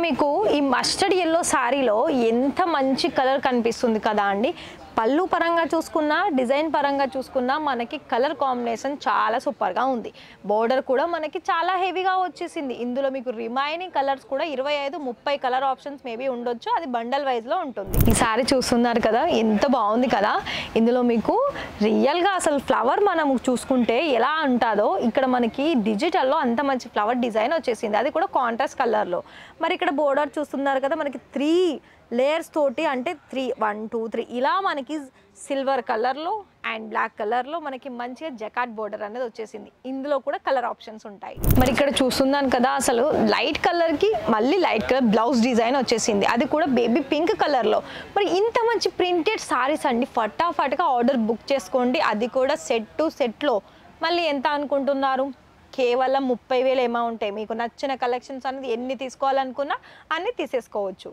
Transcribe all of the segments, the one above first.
మీకు ఈ mustard yellow సారీలో ఎంత మంచి కలర్ కనిపిస్తుంది కదా అండి. పళ్ళు పరంగా చూసుకున్నా డిజైన్ పరంగా చూసుకున్నా మనకి కలర్ కాంబినేషన్ చాలా సూపర్ గా ఉంది. బోర్డర్ కూడా మనకి చాలా హెవీగా వచ్చేసింది. ఇందులో మీకు రిమైనింగ్ కలర్స్ కూడా 25-30 కలర్ ఆప్షన్స్ మేబీ ఉండొచ్చు. అది బండల్ వైజ్ లో ఉంటుంది. ఈ సారీ చూస్తున్నారు కదా ఎంత బాగుంది కదా. ఇందులో మీకు రియల్ గా అసలు ఫ్లవర్ మనం చూసుకుంటే ఎలా ఉంటుందో ఇక్కడ మనకి డిజిటల్ లో అంత మంచి ఫ్లవర్ డిజైన్ వచ్చేసింది. అది కూడా కాంట్రాస్ట్ కలర్ లో. మరి ఇక్కడ బోర్డర్ చూస్తున్నారు కదా మనకి 3 లేయర్స్ తోటి అంటే 1 2 3 ఇలా మనకి సిల్వర్ కలర్లో అండ్ బ్లాక్ కలర్లో మనకి మంచిగా జకాట్ బోర్డర్ అనేది వచ్చేసింది. ఇందులో కూడా కలర్ ఆప్షన్స్ ఉంటాయి. మరి ఇక్కడ చూస్తున్నాను కదా అసలు లైట్ కలర్కి మళ్ళీ లైట్ కలర్ బ్లౌజ్ డిజైన్ వచ్చేసింది. అది కూడా బేబీ పింక్ కలర్లో. మరి ఇంత మంచి ప్రింటెడ్ సారీస్ అండి ఫటాఫట్గా ఆర్డర్ బుక్ చేసుకోండి. అది కూడా సెట్ టు సెట్లో. మళ్ళీ ఎంత అనుకుంటున్నారు? కేవలం 30,000 అమౌంటే. మీకు నచ్చిన కలెక్షన్స్ అనేది ఎన్ని తీసుకోవాలనుకున్నా అన్ని తీసేసుకోవచ్చు.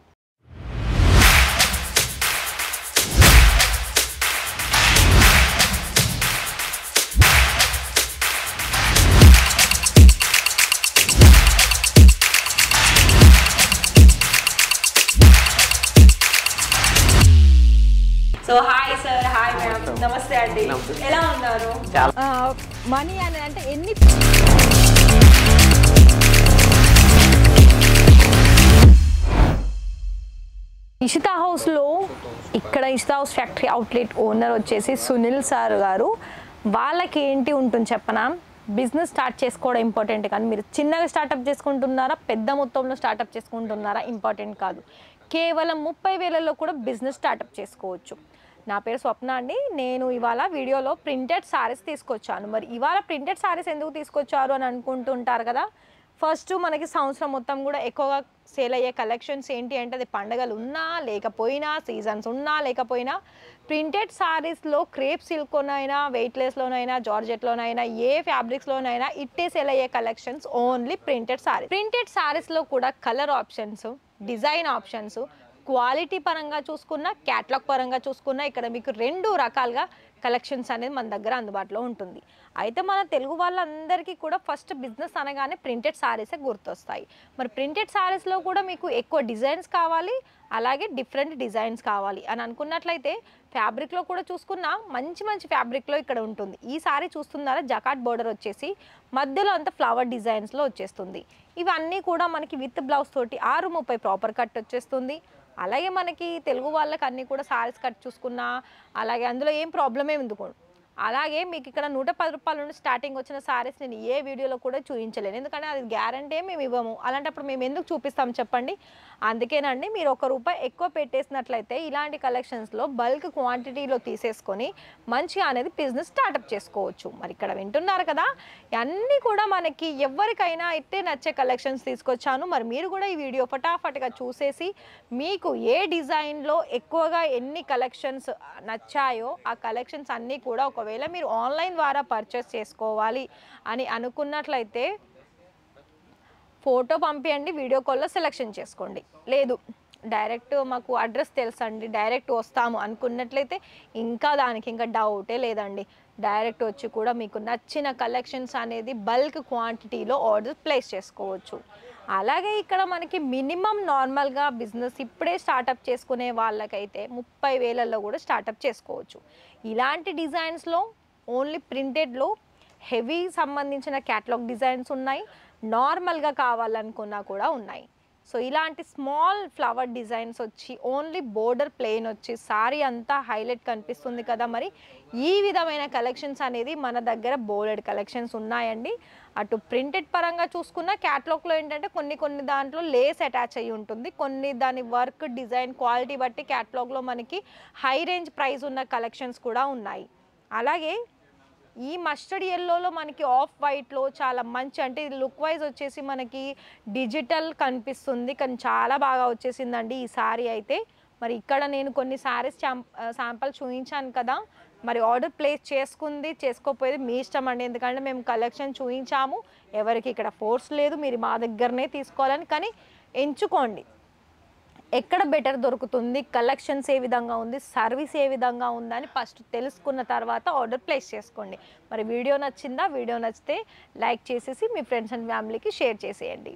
So hi sir, hi madam, నమస్తే అండి. ఎలా ఉన్నారు? మనీ అని అంటే ఎన్ని ఇషితా హౌస్లో ఇక్కడ Ishita house factory outlet owner వచ్చేసి సునీల్ సార్ గారు. వాళ్ళకి ఏంటి ఉంటుంది చెప్పనా, బిజినెస్ స్టార్ట్ చేసుకోవడం ఇంపార్టెంట్ కానీ మీరు చిన్నగా స్టార్ట్అప్ చేసుకుంటున్నారా పెద్ద మొత్తంలో స్టార్ట్అప్ చేసుకుంటున్నారా ఇంపార్టెంట్ కాదు. కేవలం 30,000లో కూడా బిజినెస్ స్టార్ట్అప్ చేసుకోవచ్చు. నా పేరు స్వప్న అండి. నేను ఇవాళ వీడియోలో ప్రింటెడ్ సారీస్ తీసుకొచ్చాను. మరి ఇవాళ ప్రింటెడ్ సారీస్ ఎందుకు తీసుకొచ్చారు అని అనుకుంటుంటారు కదా. ఫస్ట్ మనకి సంవత్సరం మొత్తం కూడా ఎక్కువగా సేల్ అయ్యే కలెక్షన్స్ ఏంటి అంటే అది పండగలు ఉన్నా లేకపోయినా సీజన్స్ ఉన్నా లేకపోయినా ప్రింటెడ్ సారీస్లో క్రేప్ సిల్క్లోనైనా వెయిట్లెస్లోనైనా జార్జెట్లోనైనా ఏ ఫ్యాబ్రిక్స్లోనైనా ఇట్టే సేల్ అయ్యే collections only printed saris. Printed సారీస్లో కూడా colour options, design options, quality పరంగా చూసుకున్నా క్యాటలాగ్ పరంగా చూసుకున్నా ఇక్కడ మీకు 2 రకాలుగా కలెక్షన్స్ అనేది మన దగ్గర అందుబాటులో ఉంటుంది. అయితే మన తెలుగు వాళ్ళందరికీ కూడా ఫస్ట్ బిజినెస్ అనగానే ప్రింటెడ్ సారీసే గుర్తొస్తాయి. మరి ప్రింటెడ్ సారీస్లో కూడా మీకు ఎక్కువ డిజైన్స్ కావాలి, అలాగే డిఫరెంట్ డిజైన్స్ కావాలి అని అనుకున్నట్లయితే ఫ్యాబ్రిక్లో కూడా చూసుకున్నా మంచి మంచి ఫ్యాబ్రిక్లో ఇక్కడ ఉంటుంది. ఈ సారీ చూస్తున్నారా జకాట్ బోర్డర్ వచ్చేసి మధ్యలో అంతా ఫ్లవర్ డిజైన్స్లో వచ్చేస్తుంది. ఇవన్నీ కూడా మనకి విత్ బ్లౌజ్ తోటి 6:30 ప్రాపర్ కట్ వచ్చేస్తుంది. అలాగే మనకి తెలుగు వాళ్ళకి అన్నీ కూడా సారీస్ కట్ చూసుకున్నా అలాగే అందులో ఏం ప్రాబ్లం ఏమి ఎందుకు. అలాగే మీకు ఇక్కడ 110 రూపాయల నుండి స్టార్టింగ్ వచ్చిన సారీస్ నేను ఏ వీడియోలో కూడా చూపించలేను, ఎందుకంటే అది గ్యారంటీ మేము ఇవ్వము. అలాంటప్పుడు మేము ఎందుకు చూపిస్తాం చెప్పండి. అందుకేనండి మీరు ₹1 ఎక్కువ పెట్టేసినట్లయితే ఇలాంటి కలెక్షన్స్లో బల్క్ క్వాంటిటీలో తీసేసుకొని మంచిగా అనేది బిజినెస్ స్టార్ట్అప్ చేసుకోవచ్చు. మరి ఇక్కడ వింటున్నారు కదా అన్నీ కూడా మనకి ఎవరికైనా ఇట్టే నచ్చే కలెక్షన్స్ తీసుకొచ్చాను. మరి మీరు కూడా ఈ వీడియో ఫటాఫట్గా చూసేసి మీకు ఏ డిజైన్లో ఎక్కువగా ఎన్ని కలెక్షన్స్ నచ్చాయో ఆ కలెక్షన్స్ అన్నీ కూడా ఒకవేళ మీరు ఆన్లైన్ ద్వారా పర్చేస్ చేసుకోవాలి అని అనుకున్నట్లయితే ఫోటో పంపించండి, వీడియో కాల్లో సెలెక్షన్ చేసుకోండి. లేదు డైరెక్ట్ మాకు అడ్రస్ తెలుసండి డైరెక్ట్ వస్తాము అనుకున్నట్లయితే ఇంకా దానికి ఇంకా డౌటే లేదండి. డైరెక్ట్ వచ్చి కూడా మీకు నచ్చిన కలెక్షన్స్ అనేది బల్క్ క్వాంటిటీలో ఆర్డర్ ప్లేస్ చేసుకోవచ్చు. అలాగే ఇక్కడ మనకి మినిమం నార్మల్గా బిజినెస్ ఇప్పుడే స్టార్టప్ చేసుకునే వాళ్ళకైతే 30,000లో కూడా స్టార్టప్ చేసుకోవచ్చు. ఇలాంటి డిజైన్స్లో ఓన్లీ ప్రింటెడ్లో హెవీ సంబంధించిన క్యాటలాగ్ డిజైన్స్ ఉన్నాయి, నార్మల్గా కావాలనుకున్నా కూడా ఉన్నాయి. సో ఇలాంటి స్మాల్ ఫ్లవర్ డిజైన్స్ వచ్చి ఓన్లీ బోర్డర్ ప్లెయిన్ వచ్చి సారీ అంతా హైలైట్ కనిపిస్తుంది కదా. మరి ఈ విధమైన కలెక్షన్స్ అనేది మన దగ్గర బోర్డెడ్ కలెక్షన్స్ ఉన్నాయండి. అటు ప్రింటెడ్ పరంగా చూసుకున్న క్యాటలాగ్లో ఏంటంటే కొన్ని దాంట్లో లేస్ అటాచ్ అయ్యి ఉంటుంది, కొన్ని దాని వర్క్ డిజైన్ క్వాలిటీ బట్టి క్యాటలాగ్లో మనకి హై రేంజ్ ప్రైస్ ఉన్న కలెక్షన్స్ కూడా ఉన్నాయి. అలాగే ఈ మస్టర్డ్ yellowలో మనకి ఆఫ్ వైట్లో చాలా మంచి అంటే ఇది లుక్ వైజ్ వచ్చేసి మనకి డిజిటల్ కనిపిస్తుంది కానీ చాలా బాగా వచ్చేసిందండి ఈ సారీ అయితే. మరి ఇక్కడ నేను కొన్ని సారీస్ శాంపుల్ చూపించాను కదా. మరి ఆర్డర్ ప్లేస్ చేసుకుంది చేసుకోకపోయేది మీ ఇష్టం అండి, ఎందుకంటే మేము కలెక్షన్ చూపించాము, ఎవరికి ఇక్కడ ఫోర్స్ లేదు మీరు మా దగ్గరనే తీసుకోవాలని. కానీ ఎంచుకోండి ఎక్కడ బెటర్ దొరుకుతుంది, కలెక్షన్స్ ఏ విధంగా ఉంది, సర్వీస్ ఏ విధంగా ఉందని ఫస్ట్ తెలుసుకున్న తర్వాత ఆర్డర్ ప్లేస్ చేసుకోండి. మరి వీడియో నచ్చిందా? వీడియో నచ్చితే లైక్ చేసేసి మీ ఫ్రెండ్స్ అండ్ ఫ్యామిలీకి షేర్ చేసేయండి.